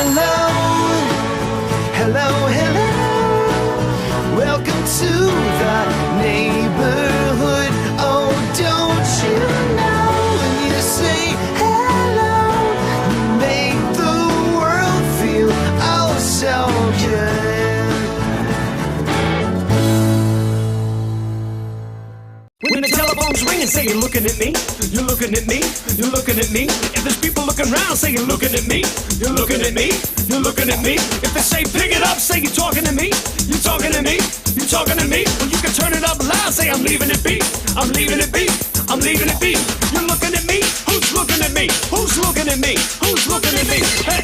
hello, hello, hello. Welcome to the neighborhood. Oh, don't you know when you say hello, you make the world feel oh so good. When the telephone's ringing, say you're looking at me, you're looking at me, you're looking at me. If there's people looking around, say you're looking at me, you're looking at me, you're looking at me. If they say pick it up, say you're talking to me, you're talking to me, you're talking to me. Well, you can turn it up loud, say I'm leaving it be, I'm leaving it be, I'm leaving it be. You're looking at me, who's looking at me, who's looking at me, who's looking at me? Hey.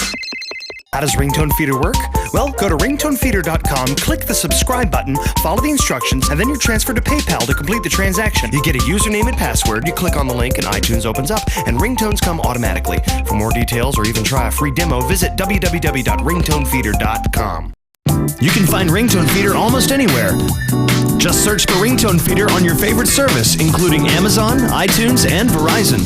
How does Ringtone Feeder work? Well, go to ringtonefeeder.com, click the subscribe button, follow the instructions, and then you're transferred to PayPal to complete the transaction. You get a username and password, you click on the link, and iTunes opens up, and ringtones come automatically. For more details or even try a free demo, visit www.ringtonefeeder.com. You can find Ringtone Feeder almost anywhere. Just search for Ringtone Feeder on your favorite service, including Amazon, iTunes, and Verizon.